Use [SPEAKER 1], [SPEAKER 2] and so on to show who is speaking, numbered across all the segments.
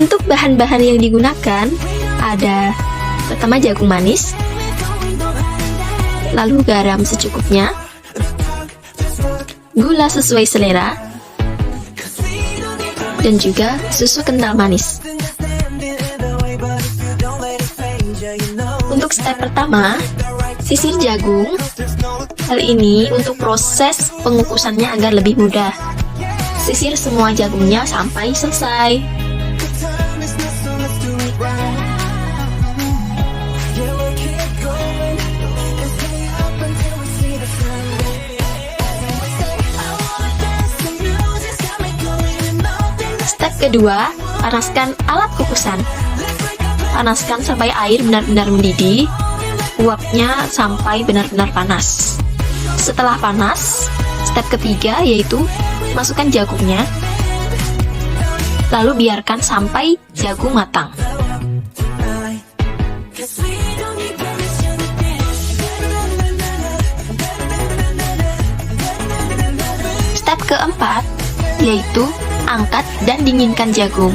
[SPEAKER 1] Untuk bahan-bahan yang digunakan ada pertama jagung manis, lalu garam secukupnya, gula sesuai selera, dan juga susu kental manis. Untuk step pertama, sisir jagung. Hal ini untuk proses pengukusannya agar lebih mudah. Sisir semua jagungnya sampai selesai. Step kedua, panaskan alat kukusan. Panaskan sampai air benar-benar mendidih. Uapnya sampai benar-benar panas. Setelah panas, step ketiga yaitu masukkan jagungnya, lalu biarkan sampai jagung matang. Step keempat yaitu angkat dan dinginkan jagung.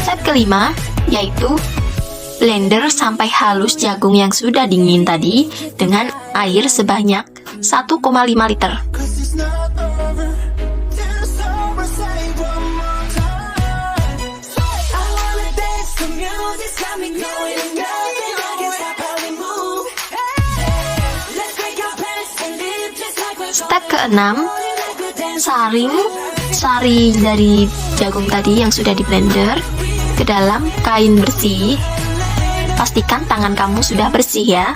[SPEAKER 1] Step kelima yaitu blender sampai halus jagung yang sudah dingin tadi dengan air sebanyak 1,5 liter. Step keenam, saring sari dari jagung tadi yang sudah di blender ke dalam kain bersih. Pastikan tangan kamu sudah bersih ya.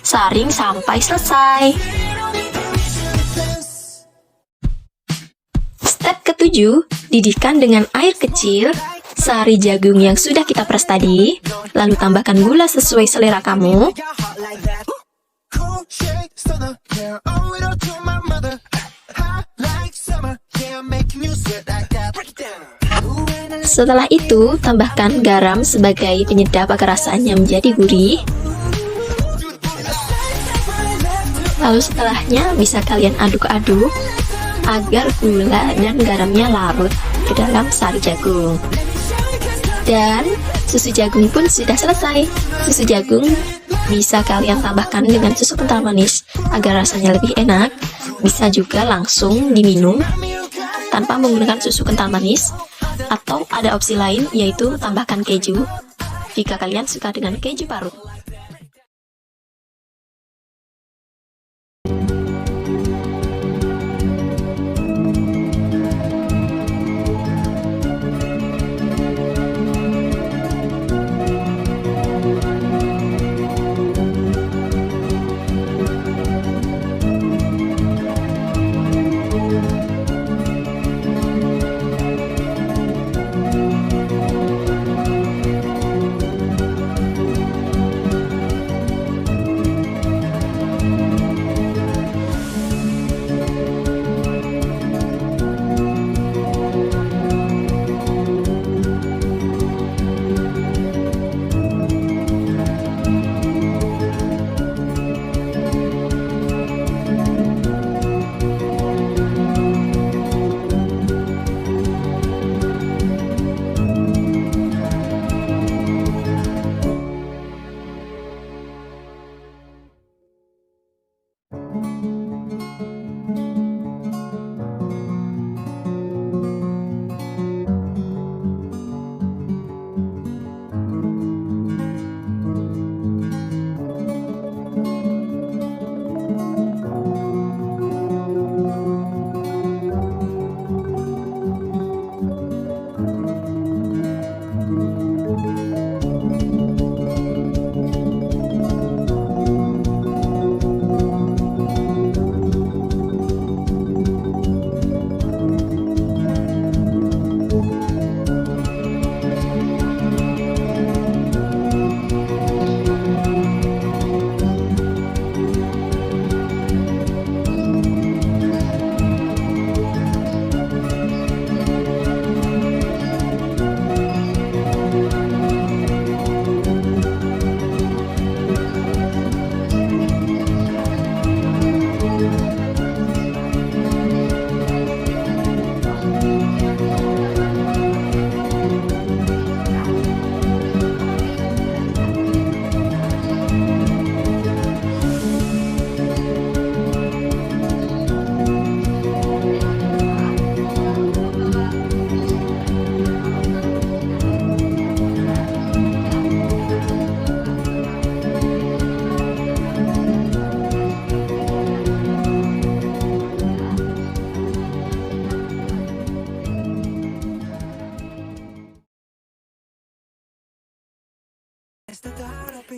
[SPEAKER 1] Saring sampai selesai. Step ketujuh, didihkan dengan air kecil sari jagung yang sudah kita peras tadi, lalu tambahkan gula sesuai selera kamu. Setelah itu, tambahkan garam sebagai penyedap agar rasanya menjadi gurih. Lalu setelahnya bisa kalian aduk-aduk agar gula dan garamnya larut ke dalam sari jagung. Dan susu jagung pun sudah selesai. Susu jagung bisa kalian tambahkan dengan susu kental manis agar rasanya lebih enak. Bisa juga langsung diminum tanpa menggunakan susu kental manis, atau ada opsi lain yaitu tambahkan keju jika kalian suka dengan keju parut.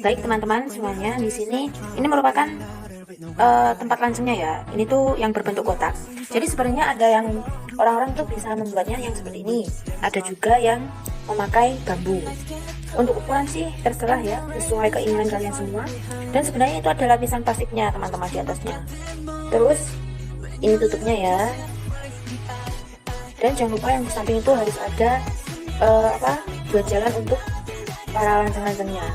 [SPEAKER 2] Baik teman-teman semuanya, di sini ini merupakan tempat lancengnya ya. Ini tuh yang berbentuk kotak. Jadi sebenarnya ada yang orang-orang tuh bisa membuatnya yang seperti ini. Ada juga yang memakai bambu. Untuk ukuran sih terserah ya, sesuai keinginan kalian semua. Dan sebenarnya itu ada lapisan plastiknya teman-teman di atasnya. Terus ini tutupnya ya. Dan jangan lupa yang di samping itu harus ada buat jalan untuk para lanceng-lancengnya.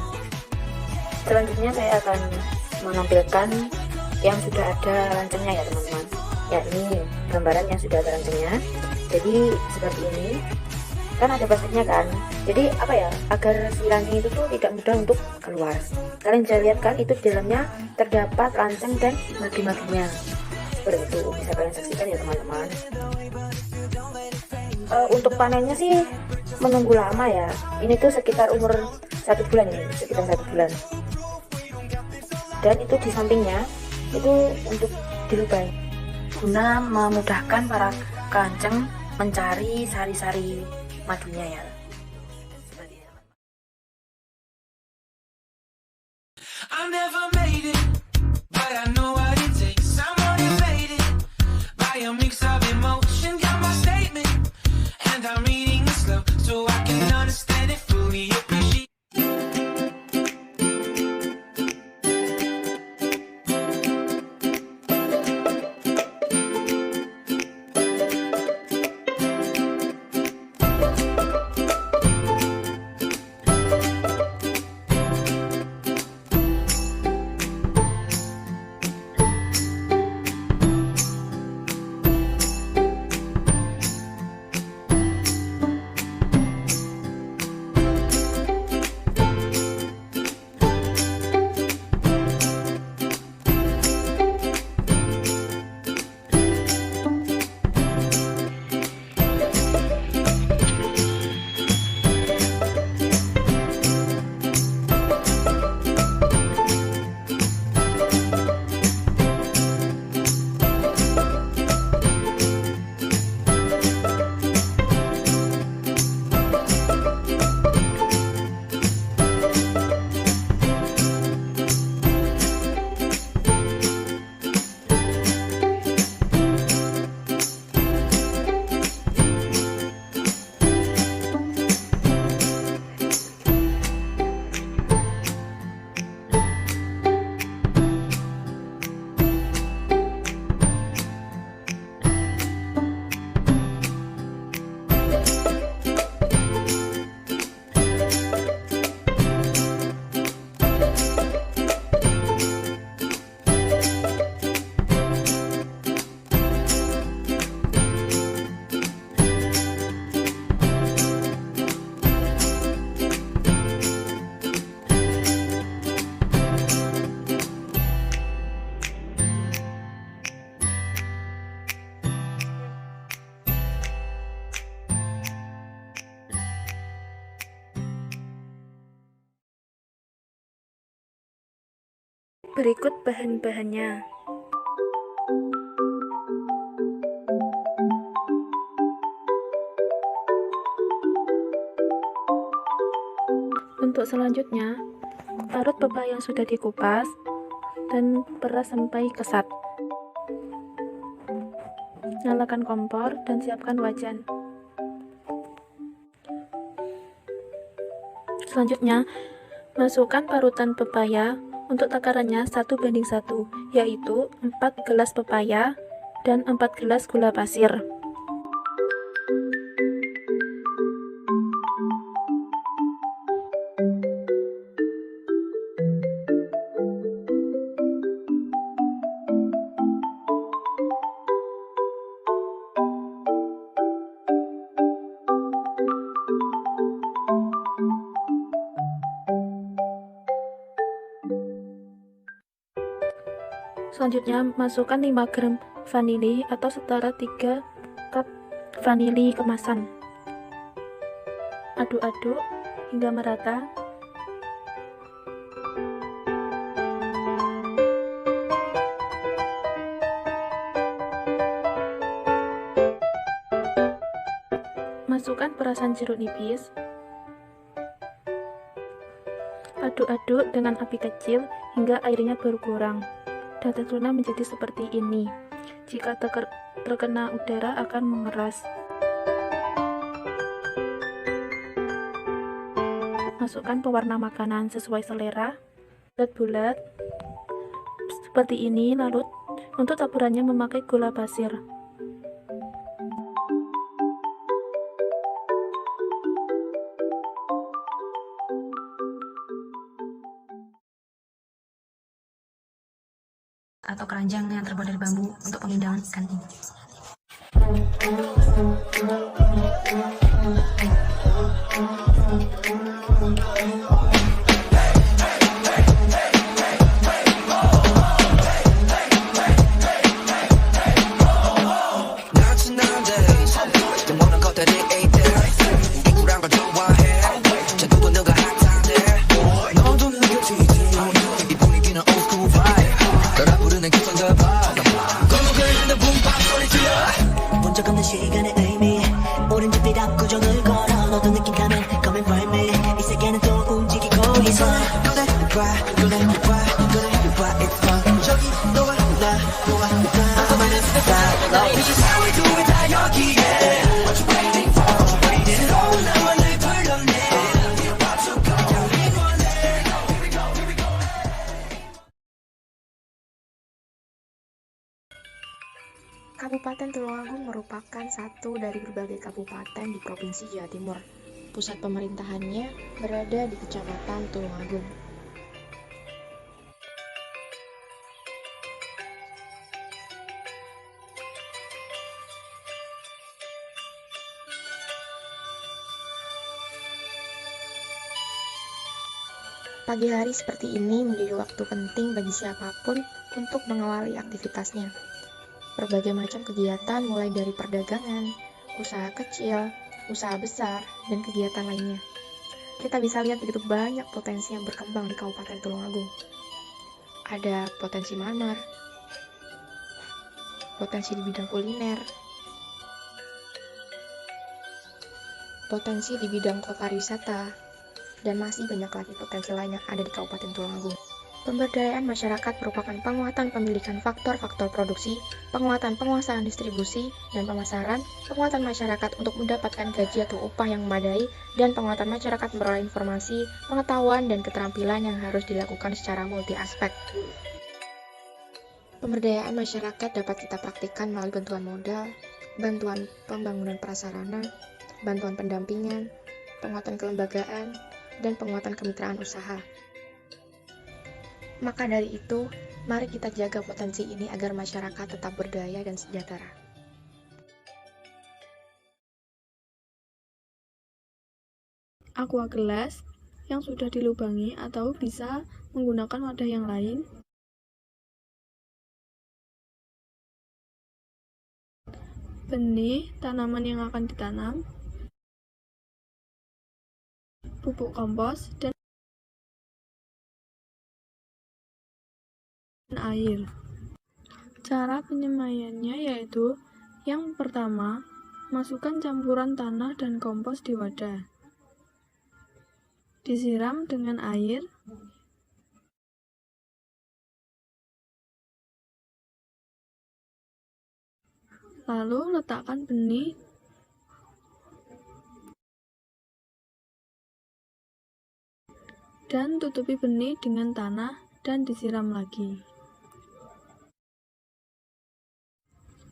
[SPEAKER 2] Selanjutnya saya akan menampilkan yang sudah ada lancengnya ya teman-teman. Ya ini gambaran yang sudah ada lancengnya. Jadi seperti ini. Kan ada plastiknya kan. Jadi apa ya, agar si lanceng itu tuh tidak mudah untuk keluar. Kalian bisa lihat kan, itu di dalamnya terdapat lanceng dan magi-maginya. Seperti itu bisa kalian saksikan ya teman-teman. Untuk panennya sih menunggu lama ya. Ini tuh sekitar umur 1 bulan ini, sekitar 1 bulan. Dan itu di sampingnya itu untuk dilubai guna memudahkan para kelanceng mencari sari-sari madunya ya. I never made it, but I know what it takes. I'm motivated by a mix of emotion. Got my statement, and I'm reading it slow so I can understand it fully. Appreciate. Berikut bahan-bahannya. Untuk selanjutnya, parut pepaya yang sudah dikupas dan peras sampai kesat. Nyalakan kompor dan siapkan wajan. Selanjutnya, masukkan parutan pepaya. Untuk takarannya 1:1, yaitu 4 gelas pepaya dan 4 gelas gula pasir. Selanjutnya, masukkan 5 gram vanili atau setara 3 cup vanili kemasan. Aduk-aduk hingga merata. Masukkan perasan jeruk nipis.
[SPEAKER 3] Aduk-aduk dengan api kecil hingga airnya berkurang dan teksturnya menjadi seperti ini. Jika terkena udara akan mengeras. Masukkan pewarna makanan sesuai selera, bulat-bulat seperti ini. Lalu untuk taburannya memakai gula pasir.
[SPEAKER 4] Atau keranjang yang terbuat dari bambu untuk penghidangan ikan ini.
[SPEAKER 5] Kabupaten Tulungagung merupakan satu dari berbagai kabupaten di Provinsi Jawa Timur. Pusat pemerintahannya berada di Kecamatan Tulungagung. Pagi hari seperti ini menjadi waktu penting bagi siapapun untuk mengawali aktivitasnya. Berbagai macam kegiatan mulai dari perdagangan, usaha kecil, usaha besar, dan kegiatan lainnya. Kita bisa lihat begitu banyak potensi yang berkembang di Kabupaten Tulungagung. Ada potensi manor, potensi di bidang kuliner, potensi di bidang kota wisata, dan masih banyak lagi potensi lain yang ada di Kabupaten Tulungagung. Pemberdayaan masyarakat merupakan penguatan pemilikan faktor-faktor produksi, penguatan penguasaan distribusi dan pemasaran, penguatan masyarakat untuk mendapatkan gaji atau upah yang memadai, dan penguatan masyarakat memperoleh informasi, pengetahuan, dan keterampilan yang harus dilakukan secara multi aspek. Pemberdayaan masyarakat dapat kita praktikkan melalui bantuan modal, bantuan pembangunan prasarana, bantuan pendampingan, penguatan kelembagaan, dan penguatan kemitraan usaha. Maka dari itu, mari kita jaga potensi ini agar masyarakat tetap berdaya dan sejahtera.
[SPEAKER 3] Aqua gelas yang sudah dilubangi atau bisa menggunakan wadah yang lain. Benih tanaman yang akan ditanam, pupuk kompos, dan air. Cara penyemaiannya yaitu yang pertama, masukkan campuran tanah dan kompos di wadah. Disiram dengan air. Lalu letakkan benih dan tutupi benih dengan tanah dan disiram lagi.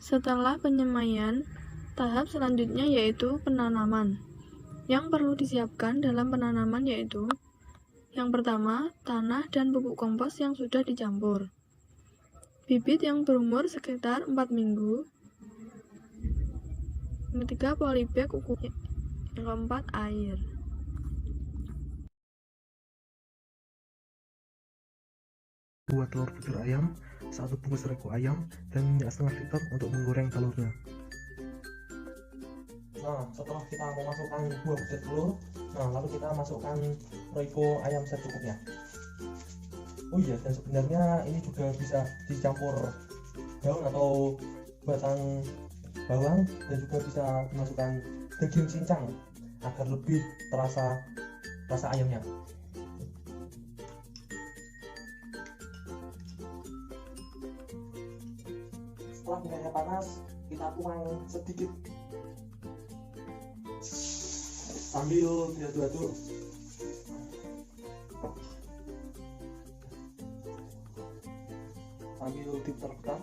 [SPEAKER 3] Setelah penyemaian, tahap selanjutnya yaitu penanaman. Yang perlu disiapkan dalam penanaman yaitu yang pertama, tanah dan pupuk kompos yang sudah dicampur, bibit yang berumur sekitar 4 minggu, yang ketiga polybag ukuran, yang keempat air.
[SPEAKER 6] Dua telur bujur ayam, 1 bungkus rego ayam, dan minyak setengah liter untuk menggoreng telurnya. Nah, setelah kita memasukkan 2 butir telur, lalu kita masukkan rego ayam secukupnya. Oh iya, dan sebenarnya ini juga bisa dicampur daun atau batang bawang, dan juga bisa dimasukkan daging cincang agar lebih terasa rasa ayamnya. Setelah minyaknya panas, kita tuang sedikit sambil diaduk-aduk. Sambil diputar-putar.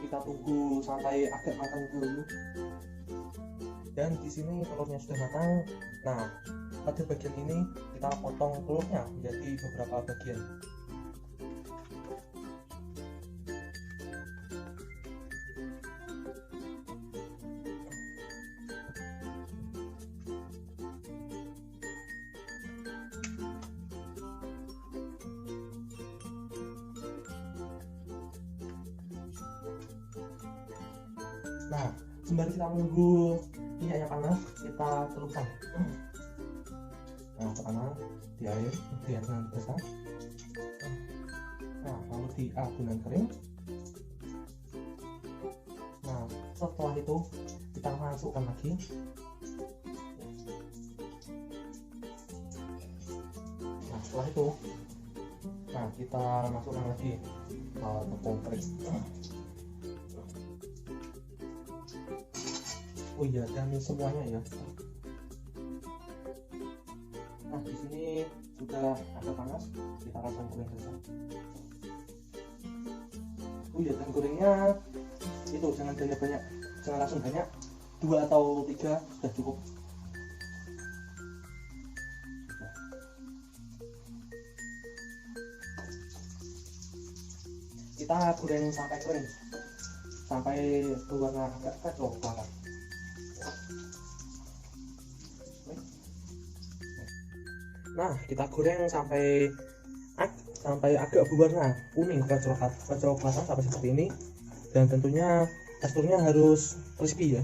[SPEAKER 6] Kita tunggu sampai agak matang dulu. Dan di sini telurnya sudah matang. Nah, pada bagian ini kita potong telurnya menjadi beberapa bagian. Nah, sembari kita menunggu minyaknya panas, kita celupkan. Nah, pertama di air dengan basah. Nah, lalu di adonan kering. Nah, setelah itu kita masukkan lagi. Nah, setelah itu, nah kita masukkan lagi tepung kering. Oh iya, dan semuanya ya. Nah, di sini sudah agak panas, kita langsung goreng saja. Oh iya, dan gorengnya itu jangan banyak, jangan langsung banyak, 2 atau 3 sudah cukup. Kita goreng sampai kering, sampai berwarna agak kecoklatan. Nah, kita goreng sampai agak berwarna kuning kecoklatan sampai seperti ini. Dan tentunya teksturnya harus crispy ya.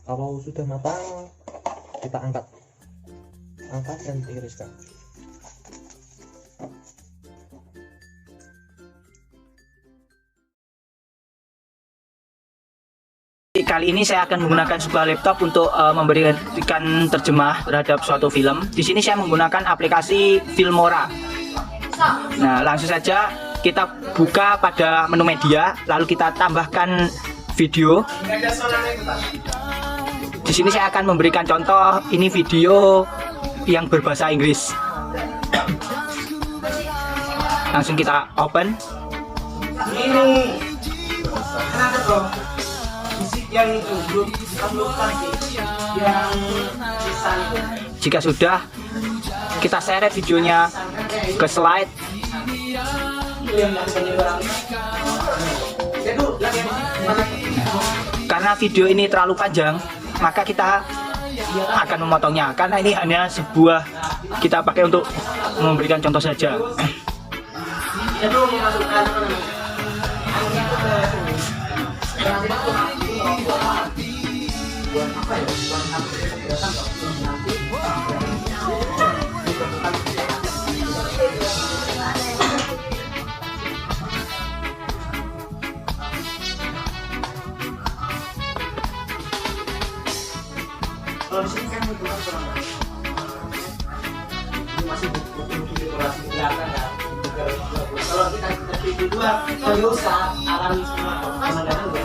[SPEAKER 6] Kalau sudah matang, kita angkat dan tiriskan.
[SPEAKER 7] Kali ini saya akan menggunakan sebuah laptop untuk memberikan terjemah terhadap suatu film. Di sini saya menggunakan aplikasi Filmora. Nah, langsung saja kita buka pada menu media, lalu kita tambahkan video. Di sini saya akan memberikan contoh, ini video yang berbahasa Inggris. Langsung kita open. Jika sudah, kita seret videonya ke slide. Karena video ini terlalu panjang, maka kita akan memotongnya. Karena ini hanya sebuah, kita pakai untuk memberikan contoh saja. Kalau di sini kan menggunakan kurang masih dekorasi kelihatan ya. Kalau kita video dua, kalau usah alami semua pemandangan ya.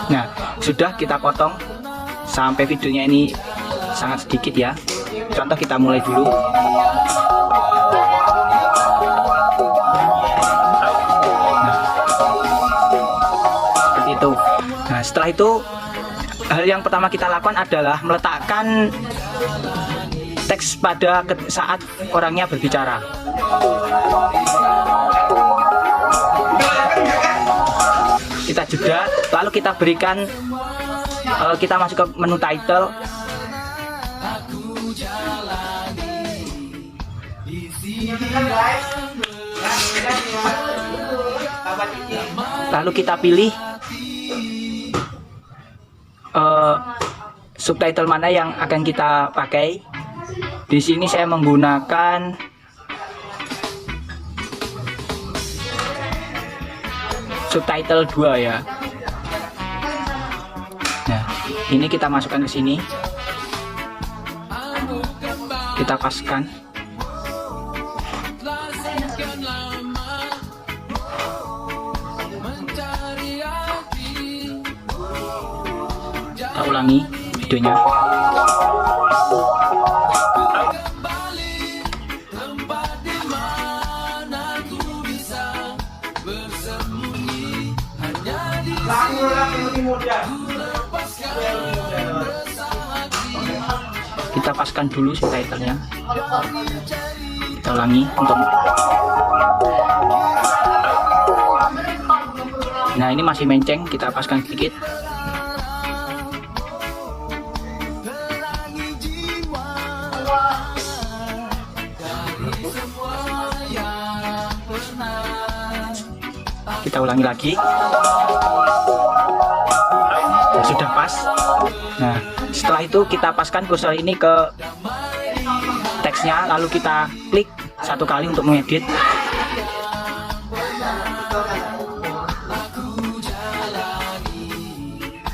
[SPEAKER 7] Nah, sudah kita potong sampai videonya ini sangat sedikit ya. Contoh kita mulai dulu. Seperti itu. Nah, setelah itu hal yang pertama kita lakukan adalah meletakkan teks pada saat orangnya berbicara. Kita jeda, lalu kita berikan, kita masuk ke menu title, Lalu kita pilih subtitle mana yang akan kita pakai. Di sini saya menggunakan subtitle 2 ya. Nah, ini kita masukkan ke sini. Kita paskan. Kita ulangi videonya. Kita paskan dulu subtitlenya. Kita ulangi untuk. Nah, ini masih menceng, kita paskan sedikit. Kita ulangi lagi. Ya, sudah pas. Nah, setelah itu kita paskan kursor ini ke teksnya, lalu kita klik satu kali untuk mengedit.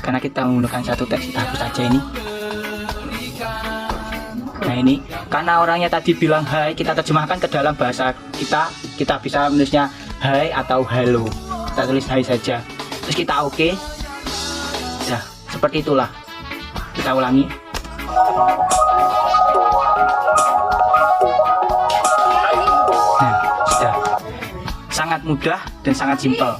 [SPEAKER 7] Karena kita menggunakan satu teks, kita hapus saja ini. Nah, ini karena orangnya tadi bilang hai, kita terjemahkan ke dalam bahasa kita. Kita bisa menulisnya hai atau hello. Kita tulis hai saja. Terus kita oke. Nah, seperti itulah. Kita ulangi. Nah, sudah. Sangat mudah dan sangat simpel.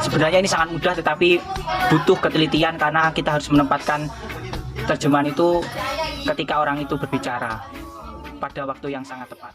[SPEAKER 7] Sebenarnya ini sangat mudah, tetapi butuh ketelitian karena kita harus menempatkan terjemahan itu ketika orang itu berbicara pada waktu yang sangat tepat.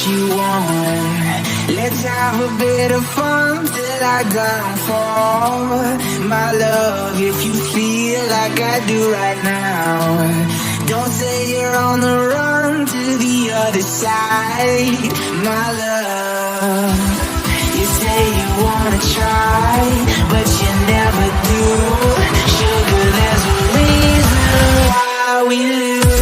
[SPEAKER 8] you want. Let's have a bit of fun till I downfall. My love, if you feel like I do right now, don't say you're on the run to the other side. My love, you say you wanna try, but you never do. Sugar, there's a reason why we lose.